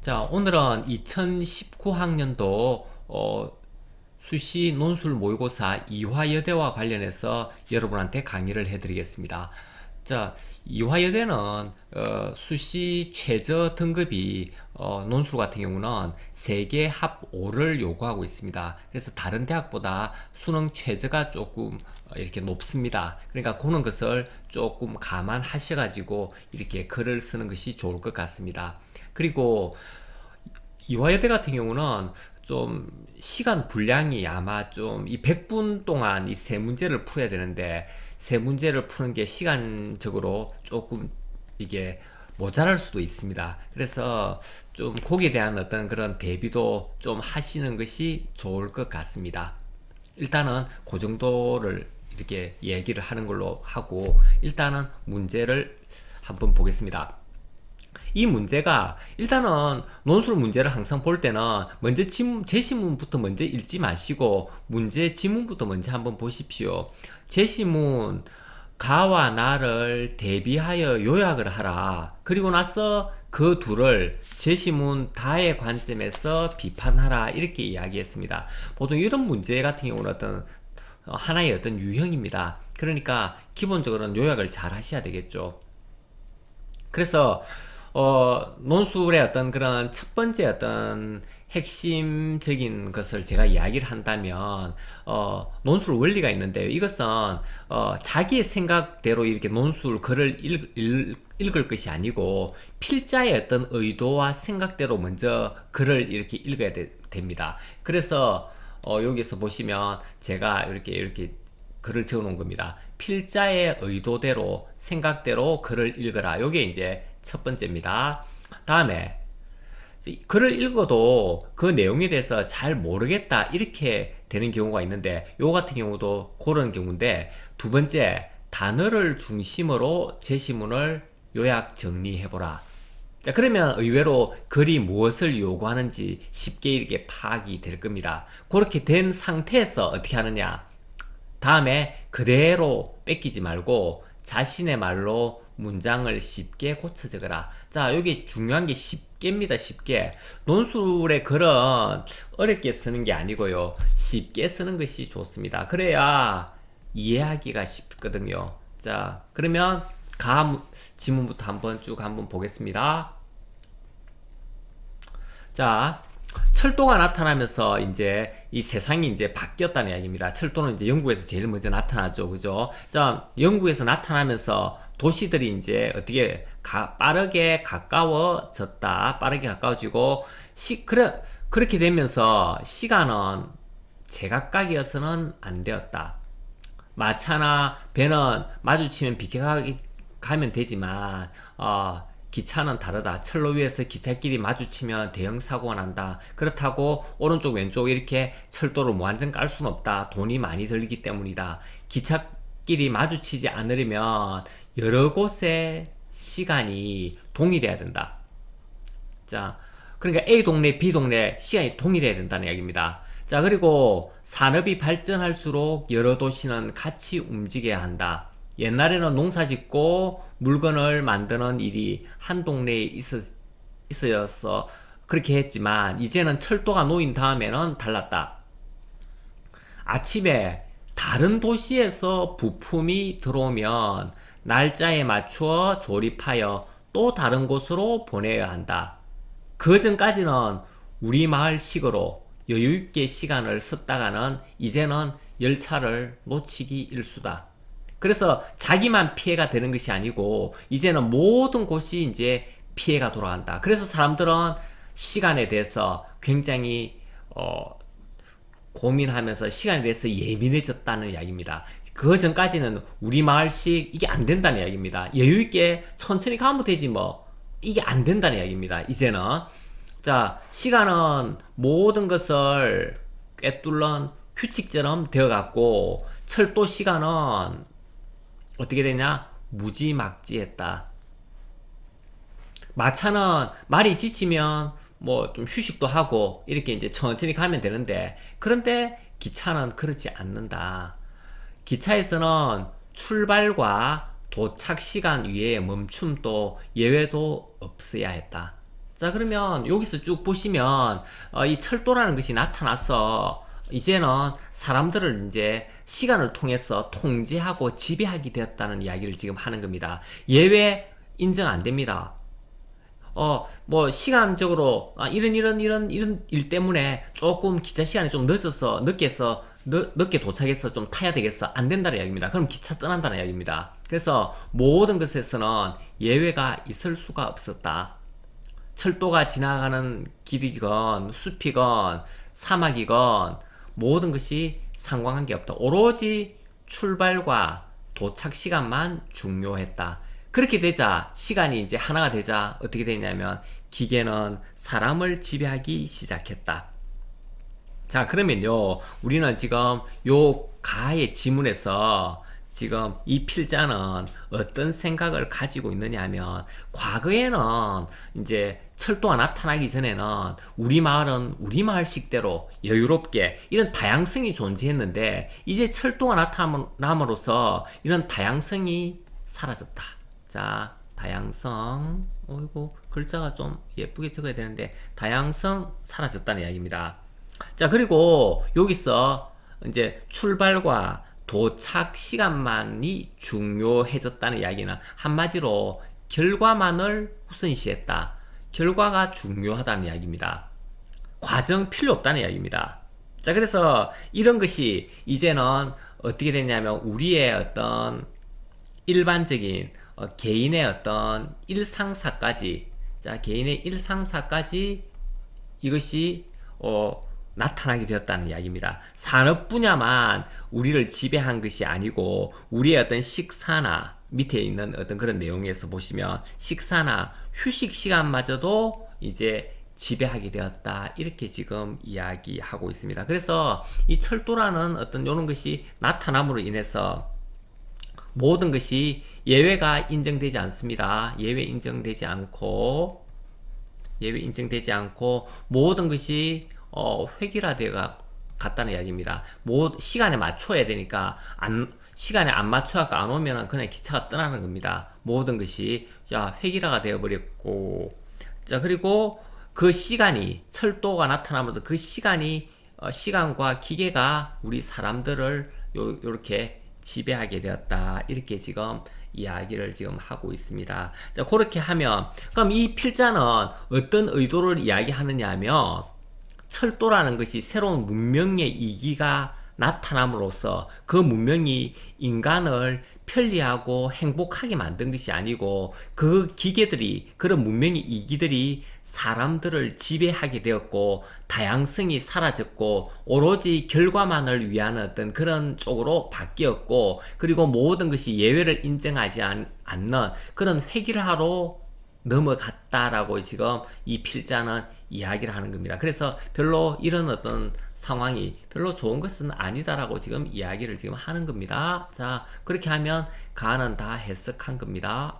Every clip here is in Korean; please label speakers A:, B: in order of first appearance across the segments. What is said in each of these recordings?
A: 자, 오늘은 2019학년도 수시 논술 모의고사 이화여대와 관련해서 여러분한테 강의를 해드리겠습니다. 자, 이화여대는 수시 최저 등급이 논술 같은 경우는 세계 합 5를 요구하고 있습니다. 그래서 다른 대학보다 수능 최저가 조금 이렇게 높습니다. 그러니까 그런 것을 조금 감안하셔가지고 이렇게 글을 쓰는 것이 좋을 것 같습니다. 그리고 이화여대 같은 경우는 좀 시간 분량이 아마 좀 이 100분 동안 이 세 문제를 풀어야 되는데 세 문제를 푸는 게 시간적으로 조금 이게 모자랄 수도 있습니다. 그래서 좀 거기에 대한 어떤 그런 대비도 좀 하시는 것이 좋을 것 같습니다. 일단은 그 정도를 이렇게 얘기를 하는 걸로 하고 일단은 문제를 한번 보겠습니다. 이 문제가 일단은 논술 문제를 항상 볼 때는 먼저 제시문부터 먼저 읽지 마시고 문제 지문부터 먼저 한번 보십시오. 제시문 가와 나를 대비하여 요약을 하라. 그리고 나서 그 둘을 제시문 다의 관점에서 비판하라. 이렇게 이야기했습니다. 보통 이런 문제 같은 경우는 어떤 하나의 어떤 유형입니다. 그러니까 기본적으로는 요약을 잘 하셔야 되겠죠. 그래서 논술의 어떤 그런 첫 번째 어떤 핵심적인 것을 제가 이야기를 한다면 논술 원리가 있는데요. 이것은 자기의 생각대로 이렇게 논술 글을 읽을 것이 아니고 필자의 어떤 의도와 생각대로 먼저 글을 이렇게 읽어야 됩니다. 그래서 여기서 보시면 제가 이렇게 글을 적어 놓은 겁니다. 필자의 의도대로 생각대로 글을 읽어라. 요게 이제 첫 번째입니다. 다음에 글을 읽어도 그 내용에 대해서 잘 모르겠다 이렇게 되는 경우가 있는데 요 같은 경우도 그런 경우인데 두 번째 단어를 중심으로 제시문을 요약 정리해보라. 자, 그러면 의외로 글이 무엇을 요구하는지 쉽게 이렇게 파악이 될 겁니다. 그렇게 된 상태에서 어떻게 하느냐? 다음에 그대로 뺏기지 말고 자신의 말로 문장을 쉽게 고쳐 적어라. 자, 여기 중요한 게 쉽게입니다. 쉽게. 논술의 글은 어렵게 쓰는 게 아니고요. 쉽게 쓰는 것이 좋습니다. 그래야 이해하기가 쉽거든요. 자, 그러면 지문부터 한번 보겠습니다. 자, 철도가 나타나면서 이제 이 세상이 이제 바뀌었다는 이야기입니다. 철도는 이제 영국에서 제일 먼저 나타나죠. 그죠? 자, 영국에서 나타나면서 도시들이 이제 어떻게 빠르게 가까워졌다. 빠르게 가까워지고, 그렇게 되면서 시간은 제각각이어서는 안 되었다. 마차나 배는 마주치면 비켜가면 되지만 기차는 다르다. 철로 위에서 기찻길이 마주치면 대형 사고가 난다. 그렇다고 오른쪽 왼쪽 이렇게 철도를 완전 깔 수는 없다. 돈이 많이 들기 때문이다. 기찻길이 마주치지 않으려면 여러 곳의 시간이 동일해야 된다. 자, 그러니까 A 동네, B 동네 시간이 동일해야 된다는 이야기입니다. 자, 그리고 산업이 발전할수록 여러 도시는 같이 움직여야 한다. 옛날에는 농사 짓고 물건을 만드는 일이 한 동네에 있어서 그렇게 했지만 이제는 철도가 놓인 다음에는 달랐다. 아침에 다른 도시에서 부품이 들어오면 날짜에 맞추어 조립하여 또 다른 곳으로 보내야 한다. 그 전까지는 우리 마을식으로 여유있게 시간을 썼다가는 이제는 열차를 놓치기 일수다. 그래서 자기만 피해가 되는 것이 아니고 이제는 모든 곳이 이제 피해가 돌아간다. 그래서 사람들은 시간에 대해서 굉장히 고민하면서 시간에 대해서 예민해졌다는 이야기입니다. 그 전까지는 우리 마을식 이게 안 된다는 이야기입니다. 여유있게 천천히 가면 되지 뭐. 이게 안 된다는 이야기입니다. 이제는. 자, 시간은 모든 것을 꿰뚫는 규칙처럼 되어갔고 철도 시간은 어떻게 되냐? 무지막지했다. 마차는 말이 지치면 뭐 좀 휴식도 하고 이렇게 이제 천천히 가면 되는데 그런데 기차는 그렇지 않는다. 기차에서는 출발과 도착 시간 위에 멈춤도 예외도 없어야 했다. 자, 그러면 여기서 쭉 보시면 이 철도라는 것이 나타나서 이제는 사람들을 이제 시간을 통해서 통제하고 지배하게 되었다는 이야기를 지금 하는 겁니다. 예외 인정 안 됩니다. 뭐, 시간적으로, 이런 일 때문에 조금 기차 시간이 좀 늦게 도착해서 좀 타야 되겠어. 안 된다는 이야기입니다. 그럼 기차 떠난다는 이야기입니다. 그래서 모든 것에서는 예외가 있을 수가 없었다. 철도가 지나가는 길이건, 숲이건, 사막이건, 모든 것이 상관관계 없다. 오로지 출발과 도착 시간만 중요했다. 그렇게 되자 시간이 이제 하나가 되자 어떻게 되냐면 기계는 사람을 지배하기 시작했다. 자, 그러면요, 우리는 지금 요 가의 지문에서 지금 이 필자는 어떤 생각을 가지고 있느냐 하면, 과거에는 이제 철도가 나타나기 전에는 우리 마을은 우리 마을식대로 여유롭게 이런 다양성이 존재했는데, 이제 철도가 나타남으로써 이런 다양성이 사라졌다. 자, 다양성, 이거 글자가 좀 예쁘게 적어야 되는데, 다양성 사라졌다는 이야기입니다. 자, 그리고 여기서 이제 출발과 도착 시간만이 중요해졌다는 이야기는 한마디로 결과만을 우선시했다. 결과가 중요하다는 이야기입니다. 과정 필요 없다는 이야기입니다. 자, 그래서 이런 것이 이제는 어떻게 됐냐면 우리의 어떤 일반적인 개인의 어떤 일상사까지, 자, 개인의 일상사까지 이것이 나타나게 되었다는 이야기입니다. 산업 분야만 우리를 지배한 것이 아니고 우리의 어떤 식사나 밑에 있는 어떤 그런 내용에서 보시면 식사나 휴식 시간마저도 이제 지배하게 되었다. 이렇게 지금 이야기하고 있습니다. 그래서 이 철도라는 어떤 이런 것이 나타남으로 인해서 모든 것이 예외가 인정되지 않습니다. 예외 인정되지 않고 모든 것이 획일화되어 갔다는 이야기입니다. 시간에 맞춰야 되니까 시간에 안 맞춰갖고 안 오면 그냥 기차가 떠나는 겁니다. 모든 것이 획일화가 되어 버렸고, 자, 그리고 그 시간이 철도가 나타나면서 그 시간과 기계가 우리 사람들을 요렇게 지배하게 되었다. 이렇게 지금 이야기를 지금 하고 있습니다. 자, 그렇게 하면 그럼 이 필자는 어떤 의도를 이야기하느냐 하면, 철도라는 것이 새로운 문명의 이기가 나타남으로써 그 문명이 인간을 편리하고 행복하게 만든 것이 아니고, 그 기계들이, 그런 문명의 이기들이 사람들을 지배하게 되었고 다양성이 사라졌고 오로지 결과만을 위한 어떤 그런 쪽으로 바뀌었고, 그리고 모든 것이 예외를 인정하지 않는 그런 획일화로 넘어갔다라고 지금 이 필자는 이야기를 하는 겁니다. 그래서 별로 이런 어떤 상황이 별로 좋은 것은 아니다라고 지금 이야기를 지금 하는 겁니다. 자, 그렇게 하면 가는 다 해석한 겁니다.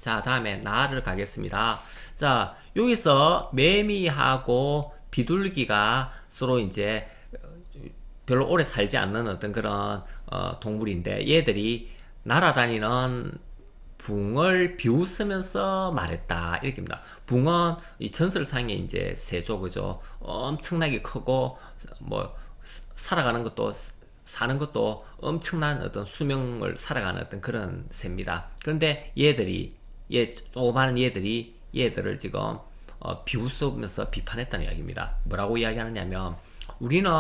A: 자, 다음에 나를 가겠습니다. 자, 여기서 매미하고 비둘기가 서로 이제 별로 오래 살지 않는 어떤 그런 동물인데, 얘들이 날아다니는 붕을 비웃으면서 말했다. 이렇게입니다. 붕은 이 전설상에 이제 새죠, 그죠? 엄청나게 크고, 뭐, 살아가는 것도, 사는 것도 엄청난 어떤 수명을 살아가는 어떤 그런 새입니다. 그런데 조그마한 얘들을 지금, 비웃으면서 비판했다는 이야기입니다. 뭐라고 이야기하느냐면, 우리는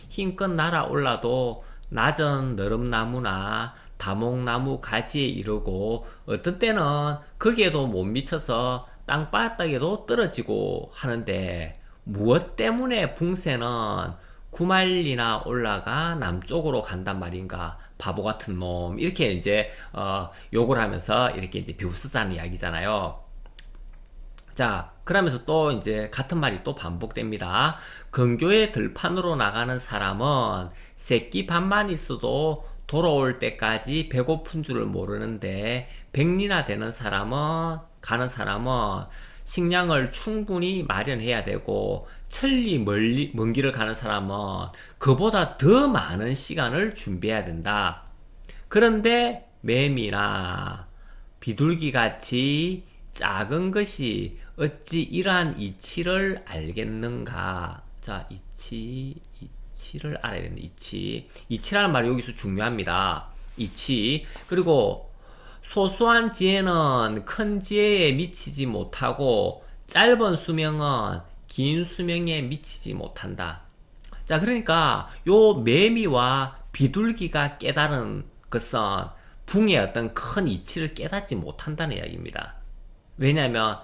A: 힘껏 날아올라도 낮은 너름나무나 다목나무 가지에 이르고, 어떤 때는 거기에도 못 미쳐서 땅바닥에도 떨어지고 하는데, 무엇 때문에 붕새는 구말리나 올라가 남쪽으로 간단 말인가, 바보 같은 놈, 이렇게 이제 욕을 하면서 이렇게 이제 비웃었다는 이야기잖아요. 자, 그러면서 또 이제 같은 말이 또 반복됩니다. 근교의 들판으로 나가는 사람은 새끼 밥만 있어도 돌아올 때까지 배고픈 줄을 모르는데, 백리나 되는 가는 사람은 식량을 충분히 마련해야 되고, 먼 길을 가는 사람은 그보다 더 많은 시간을 준비해야 된다. 그런데 매미나 비둘기 같이 작은 것이 어찌 이러한 이치를 알겠는가? 자, 이치를 알아야 된다. 이치라는 말이 여기서 중요합니다. 이치. 그리고 소소한 지혜는 큰 지혜에 미치지 못하고 짧은 수명은 긴 수명에 미치지 못한다. 자, 그러니까 요 매미와 비둘기가 깨달은 것은 붕의 어떤 큰 이치를 깨닫지 못한다는 이야기입니다. 왜냐하면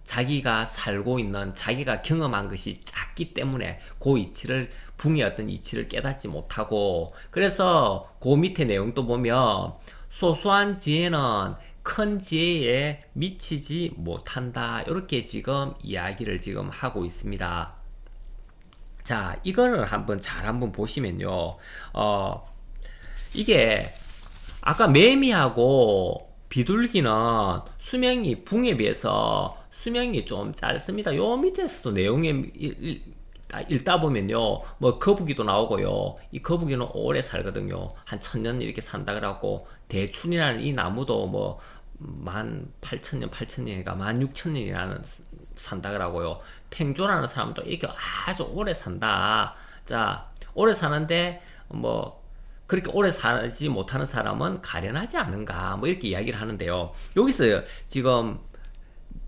A: 자기가 살고 있는 자기가 경험한 것이 작기 때문에 그 이치를 붕의 어떤 이치를 깨닫지 못하고, 그래서 그 밑에 내용도 보면 소소한 지혜는 큰 지혜에 미치지 못한다, 이렇게 지금 이야기를 지금 하고 있습니다. 자, 이거를 한번 보시면요. 이게 아까 매미하고 비둘기는 수명이 붕에 비해서 수명이 좀 짧습니다. 요 밑에서도 내용에 읽다 보면요, 뭐 거북이도 나오고요. 이 거북이는 오래 살거든요. 한 1000년 이렇게 산다 그러고, 대춘이라는 이 나무도 뭐 18,000년, 8,000년이니까 16,000년이라는 산다 그러고요. 팽조라는 사람도 이렇게 아주 오래 산다. 자, 오래 사는데 뭐 그렇게 오래 살지 못하는 사람은 가련하지 않는가, 뭐 이렇게 이야기를 하는데요. 여기서 지금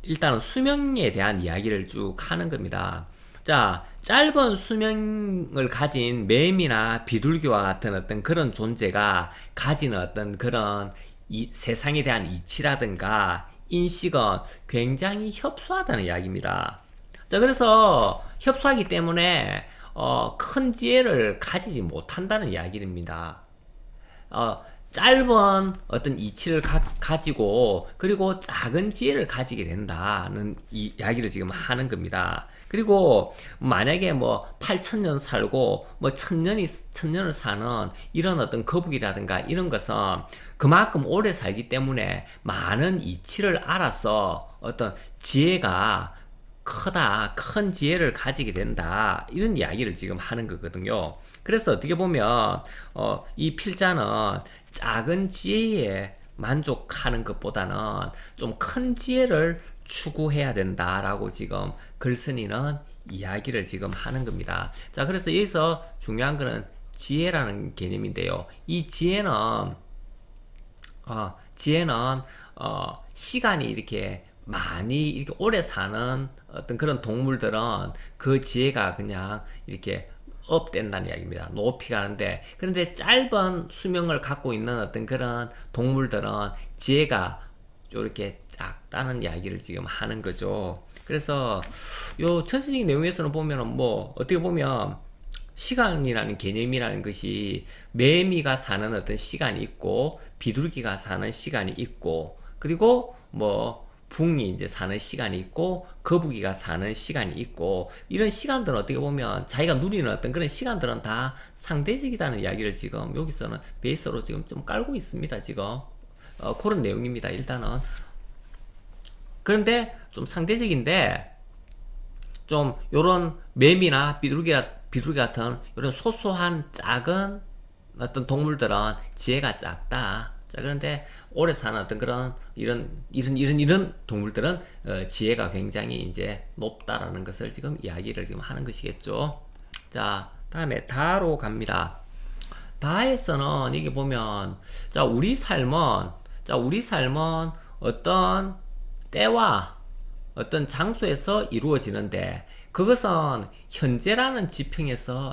A: 일단은 수명에 대한 이야기를 쭉 하는 겁니다. 자, 짧은 수명을 가진 매미나 비둘기와 같은 어떤 그런 존재가 가지는 어떤 그런 이 세상에 대한 이치라든가 인식은 굉장히 협소하다는 이야기입니다. 자, 그래서 협소하기 때문에 큰 지혜를 가지지 못한다는 이야기입니다. 짧은 어떤 이치를 가지고, 그리고 작은 지혜를 가지게 된다는 이야기를 지금 하는 겁니다. 그리고 만약에 뭐 8,000년 살고 뭐 천년을 사는 이런 어떤 거북이라든가 이런 것은 그만큼 오래 살기 때문에 많은 이치를 알아서 어떤 지혜가 큰 지혜를 가지게 된다, 이런 이야기를 지금 하는 거거든요. 그래서 어떻게 보면 이 필자는 작은 지혜에 만족하는 것보다는 좀 큰 지혜를 추구해야 된다라고 지금 글쓴이는 이야기를 지금 하는 겁니다. 자, 그래서 여기서 중요한 거는 지혜라는 개념인데요. 이 지혜는 시간이 이렇게 많이 이렇게 오래 사는 어떤 그런 동물들은 그 지혜가 그냥 이렇게 업된다는 이야기입니다. 높이 가는데, 그런데 짧은 수명을 갖고 있는 어떤 그런 동물들은 지혜가 이렇게 작다는 이야기를 지금 하는 거죠. 그래서 요 전체적인 내용에서는 보면은 뭐 어떻게 보면 시간이라는 개념이라는 것이 매미가 사는 어떤 시간이 있고 비둘기가 사는 시간이 있고, 그리고 뭐 붕이 이제 사는 시간이 있고 거북이가 사는 시간이 있고, 이런 시간들은 어떻게 보면 자기가 누리는 어떤 그런 시간들은 다 상대적이라는 이야기를 지금 여기서는 베이스로 지금 좀 깔고 있습니다. 지금 그런 내용입니다. 일단은. 그런데 좀 상대적인데, 좀 요런 매미나 비둘기 같은 이런 소소한 작은 어떤 동물들은 지혜가 작다. 자, 그런데 오래 사는 어떤 그런 이런 동물들은 지혜가 굉장히 이제 높다라는 것을 지금 이야기를 지금 하는 것이겠죠. 자, 다음에 다로 갑니다. 다에서는 이게 보면, 우리 삶은 어떤 때와 어떤 장소에서 이루어지는데, 그것은 현재라는 지평에서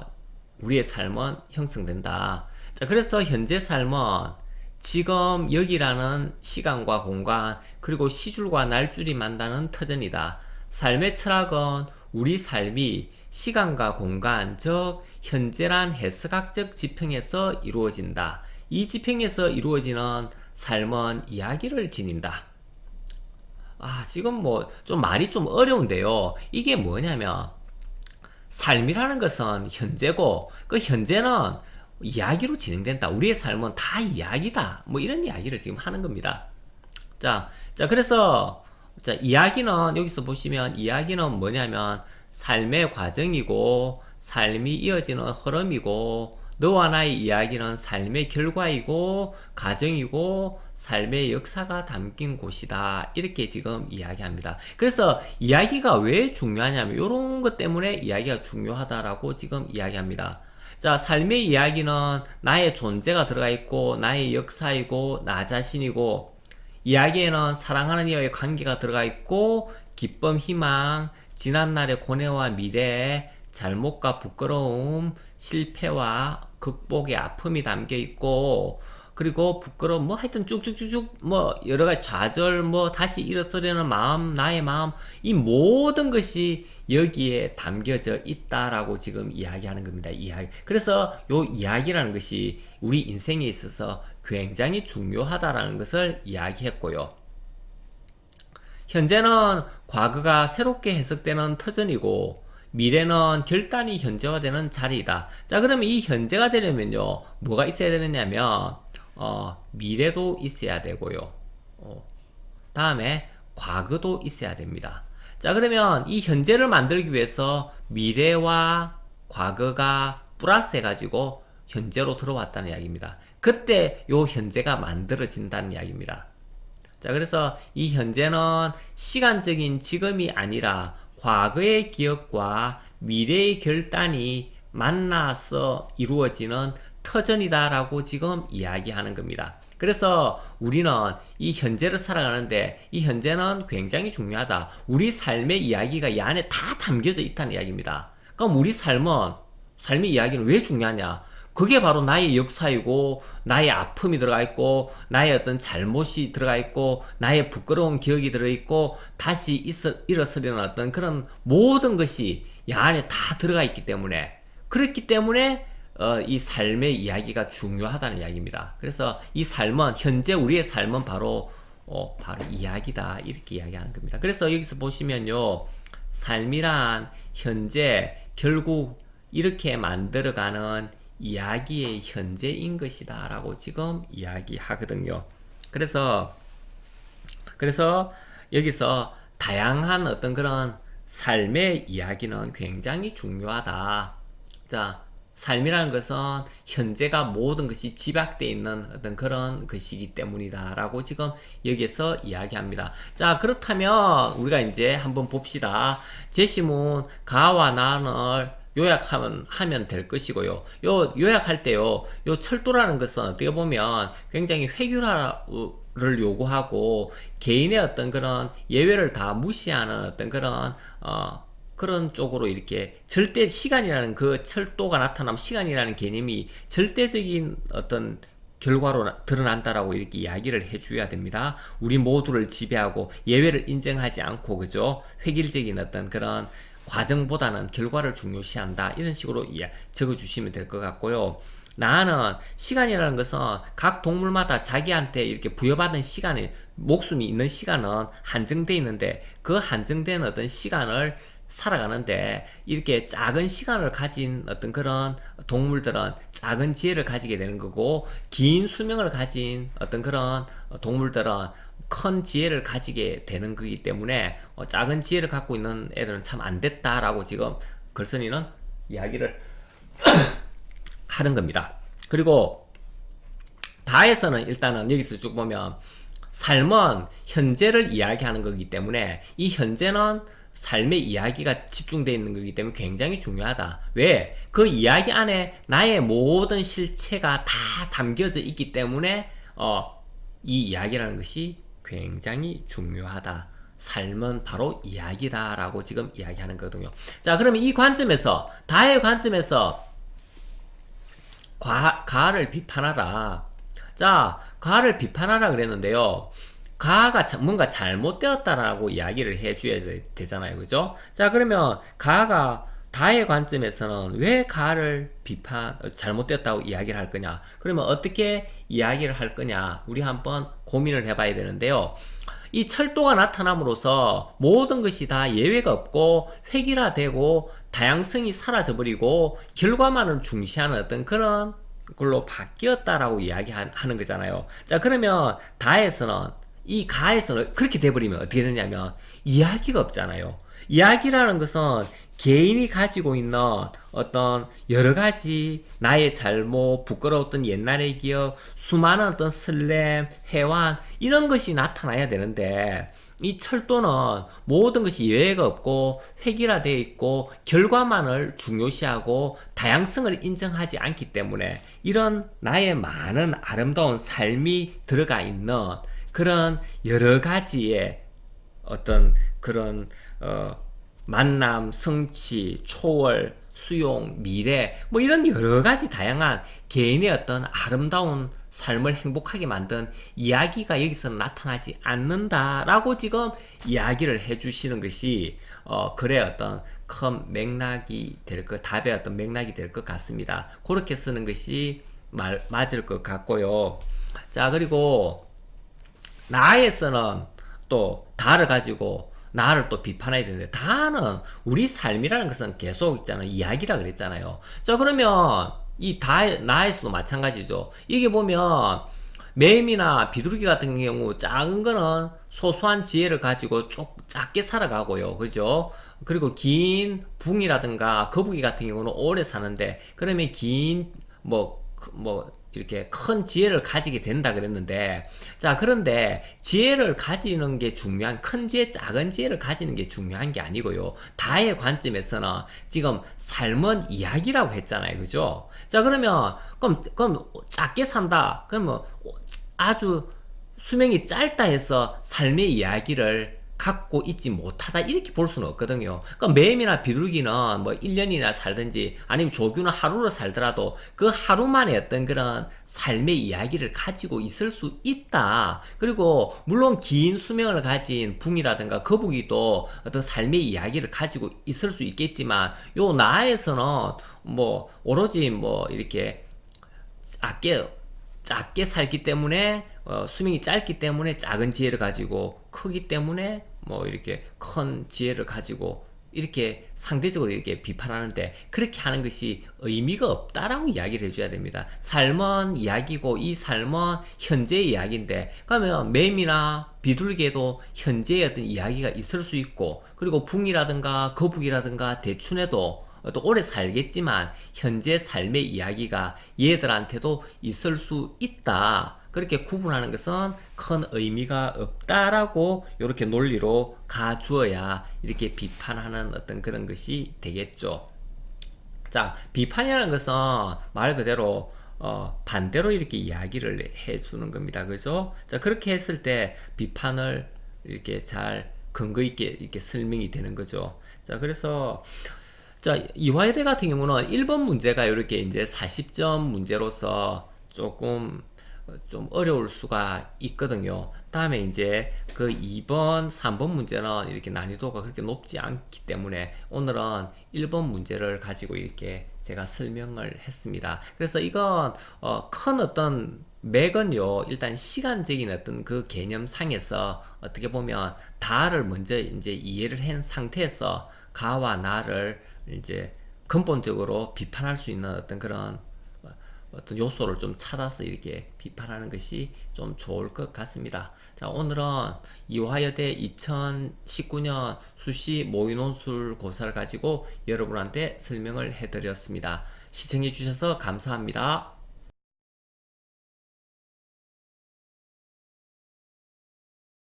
A: 우리의 삶은 형성된다. 자, 그래서 현재 삶은 지금 여기라는 시간과 공간, 그리고 시줄과 날줄이 만나는 터전이다. 삶의 철학은 우리 삶이 시간과 공간, 즉 현재란 해석학적 지평에서 이루어진다. 이 지평에서 이루어지는 삶은 이야기를 지닌다. 지금 뭐 좀 말이 좀 어려운데요. 이게 뭐냐면, 삶이라는 것은 현재고, 그 현재는 이야기로 진행된다. 우리의 삶은 다 이야기다. 뭐 이런 이야기를 지금 하는 겁니다. 그래서 이야기는 여기서 보시면, 이야기는 뭐냐면 삶의 과정이고 삶이 이어지는 흐름이고, 너와 나의 이야기는 삶의 결과이고 과정이고 삶의 역사가 담긴 곳이다. 이렇게 지금 이야기합니다. 그래서 이야기가 왜 중요하냐면 이런 것 때문에 이야기가 중요하다라고 지금 이야기합니다. 자, 삶의 이야기는 나의 존재가 들어가 있고 나의 역사이고 나 자신이고 이야기에는 사랑하는 이와의 관계가 들어가 있고 기쁨, 희망, 지난날의 고뇌와 미래, 잘못과 부끄러움, 실패와 극복의 아픔이 담겨 있고 그리고 부끄러움 뭐 하여튼 쭉쭉쭉쭉 뭐 여러 가지 좌절 뭐 다시 일어서려는 마음 나의 마음 이 모든 것이 여기에 담겨져 있다라고 지금 이야기하는 겁니다. 이야기. 그래서 요 이야기라는 것이 우리 인생에 있어서 굉장히 중요하다라는 것을 이야기했고요. 현재는 과거가 새롭게 해석되는 터전이고 미래는 결단이 현재화되는 자리이다. 자, 그러면 이 현재가 되려면요 뭐가 있어야 되느냐면 미래도 있어야 되고요. 다음에 과거도 있어야 됩니다. 자, 그러면 이 현재를 만들기 위해서 미래와 과거가 플러스 해가지고 현재로 들어왔다는 이야기입니다. 그때 요 현재가 만들어진다는 이야기입니다. 자, 그래서 이 현재는 시간적인 지금이 아니라 과거의 기억과 미래의 결단이 만나서 이루어지는 터전이다라고 지금 이야기하는 겁니다. 그래서 우리는 이 현재를 살아가는데 이 현재는 굉장히 중요하다. 우리 삶의 이야기가 이 안에 다 담겨져 있다는 이야기입니다. 그럼 우리 삶의 이야기는 왜 중요하냐? 그게 바로 나의 역사이고 나의 아픔이 들어가 있고 나의 어떤 잘못이 들어가 있고 나의 부끄러운 기억이 들어있고 다시 일어서려는 어떤 그런 모든 것이 이 안에 다 들어가 있기 때문에 그렇기 때문에 이 삶의 이야기가 중요하다는 이야기입니다. 그래서 이 삶은 현재 우리의 삶은 바로 이야기다 이렇게 이야기하는 겁니다. 그래서 여기서 보시면요 삶이란 현재 결국 이렇게 만들어가는 이야기의 현재인 것이다 라고 지금 이야기하거든요. 그래서 여기서 다양한 어떤 그런 삶의 이야기는 굉장히 중요하다. 자, 삶이라는 것은 현재가 모든 것이 집약되어 있는 어떤 그런 것이기 때문이다 라고 지금 여기서 이야기합니다. 자, 그렇다면 우리가 이제 한번 봅시다. 제시문 가와 난을 요약하면 될 것이고요. 요약할 때요, 요 철도라는 것은 어떻게 보면 굉장히 획일화를 요구하고 개인의 어떤 그런 예외를 다 무시하는 어떤 그런 쪽으로 이렇게 절대 시간이라는 그 철도가 나타나면 시간이라는 개념이 절대적인 어떤 결과로 드러난다라고 이렇게 이야기를 해줘야 됩니다. 우리 모두를 지배하고 예외를 인정하지 않고 그죠? 획일적인 어떤 그런 과정보다는 결과를 중요시한다. 이런 식으로 적어주시면 될 것 같고요. 나는 시간이라는 것은 각 동물마다 자기한테 이렇게 부여받은 시간이 목숨이 있는 시간은 한정되어 있는데 그 한정된 어떤 시간을 살아가는데 이렇게 작은 시간을 가진 어떤 그런 동물들은 작은 지혜를 가지게 되는 거고 긴 수명을 가진 어떤 그런 동물들은 큰 지혜를 가지게 되는 거기 때문에 작은 지혜를 갖고 있는 애들은 참 안 됐다라고 지금 걸선이는 이야기를 하는 겁니다. 그리고 다에서는 일단은 여기서 쭉 보면 삶은 현재를 이야기하는 거기 때문에 이 현재는 삶의 이야기가 집중되어 있는 거기 때문에 굉장히 중요하다. 왜? 그 이야기 안에 나의 모든 실체가 다 담겨져 있기 때문에 이 이야기라는 것이 굉장히 중요하다. 삶은 바로 이야기다 라고 지금 이야기하는 거거든요. 자, 그러면 이 관점에서 다의 관점에서 가를 비판하라. 자, 가를 비판하라 그랬는데요. 가가 뭔가 잘못되었다라고 이야기를 해줘야 되잖아요. 그죠? 자, 그러면 가가 다의 관점에서는 왜 가를 잘못되었다고 이야기를 할 거냐? 그러면 어떻게 이야기를 할 거냐? 우리 한번 고민을 해봐야 되는데요. 이 철도가 나타남으로써 모든 것이 다 예외가 없고 획일화되고 다양성이 사라져버리고 결과만을 중시하는 어떤 그런 걸로 바뀌었다라고 이야기하는 거잖아요. 자, 그러면 이 가에서는 그렇게 돼버리면 어떻게 되냐면 이야기가 없잖아요. 이야기라는 것은 개인이 가지고 있는 어떤 여러 가지 나의 잘못, 부끄러웠던 옛날의 기억, 수많은 어떤 슬램, 해완 이런 것이 나타나야 되는데 이 철도는 모든 것이 예외가 없고 획일화되어 있고 결과만을 중요시하고 다양성을 인정하지 않기 때문에 이런 나의 많은 아름다운 삶이 들어가 있는 그런 여러 가지의 어떤 그런 만남, 성취, 초월, 수용, 미래 뭐 이런 여러 가지 다양한 개인의 어떤 아름다운 삶을 행복하게 만든 이야기가 여기서 나타나지 않는다라고 지금 이야기를 해주시는 것이 글의 어떤 큰 맥락이 될 것, 답의 어떤 맥락이 될 것 같습니다. 그렇게 쓰는 것이 맞을 것 같고요. 자, 그리고 나에서는 또 다를 가지고 나를 또 비판해야 되는데 다는 우리 삶이라는 것은 계속 있잖아요. 이야기라 그랬잖아요. 자, 그러면 이 나에서도 마찬가지죠. 이게 보면 매임이나 비둘기 같은 경우 작은 거는 소소한 지혜를 가지고 작게 살아가고요. 그죠? 그리고 긴 붕이라든가 거북이 같은 경우는 오래 사는데 그러면 긴 이렇게 큰 지혜를 가지게 된다 그랬는데 자 그런데 지혜를 가지는 게 중요한 큰 지혜 작은 지혜를 가지는 게 중요한 게 아니고요 다의 관점에서는 지금 삶은 이야기라고 했잖아요 그죠 자 그러면 그럼 작게 산다 그러면 아주 수명이 짧다 해서 삶의 이야기를 갖고 있지 못하다 이렇게 볼 수는 없거든요. 그러니까 매임이나 비둘기는 뭐 1년이나 살든지 아니면 조규는 하루를 살더라도 그 하루만의 어떤 그런 삶의 이야기를 가지고 있을 수 있다. 그리고 물론 긴 수명을 가진 붕이라든가 거북이도 어떤 삶의 이야기를 가지고 있을 수 있겠지만 요 나에서는 뭐 오로지 뭐 이렇게 작게 살기 때문에 수명이 짧기 때문에 작은 지혜를 가지고 크기 때문에 뭐 이렇게 큰 지혜를 가지고 이렇게 상대적으로 이렇게 비판하는데 그렇게 하는 것이 의미가 없다라고 이야기를 해줘야 됩니다. 삶은 이야기고 이 삶은 현재의 이야기인데 그러면 매미나 비둘기에도 현재의 어떤 이야기가 있을 수 있고 그리고 붕이라든가 거북이라든가 대춘에도 또 오래 살겠지만 현재 삶의 이야기가 얘들한테도 있을 수 있다. 그렇게 구분하는 것은 큰 의미가 없다라고 이렇게 논리로 가주어야 이렇게 비판하는 어떤 그런 것이 되겠죠. 자, 비판이라는 것은 말 그대로 반대로 이렇게 이야기를 해주는 겁니다. 그죠? 자, 그렇게 했을 때 비판을 이렇게 잘 근거 있게 이렇게 설명이 되는 거죠. 자, 그래서 자, 이화여대 같은 경우는 1번 문제가 이렇게 이제 40점 문제로서 조금 좀 어려울 수가 있거든요. 다음에 이제 그 2번, 3번 문제는 이렇게 난이도가 그렇게 높지 않기 때문에 오늘은 1번 문제를 가지고 이렇게 제가 설명을 했습니다. 그래서 이건 큰 어떤 맥은요, 일단 시간적인 어떤 그 개념상에서 어떻게 보면 다를 먼저 이제 이해를 한 상태에서 가와 나를 이제 근본적으로 비판할 수 있는 어떤 그런 어떤 요소를 좀 찾아서 이렇게 비판하는 것이 좀 좋을 것 같습니다. 자, 오늘은 이화여대 2019년 수시 모의논술 고사를 가지고 여러분한테 설명을 해드렸습니다. 시청해 주셔서 감사합니다.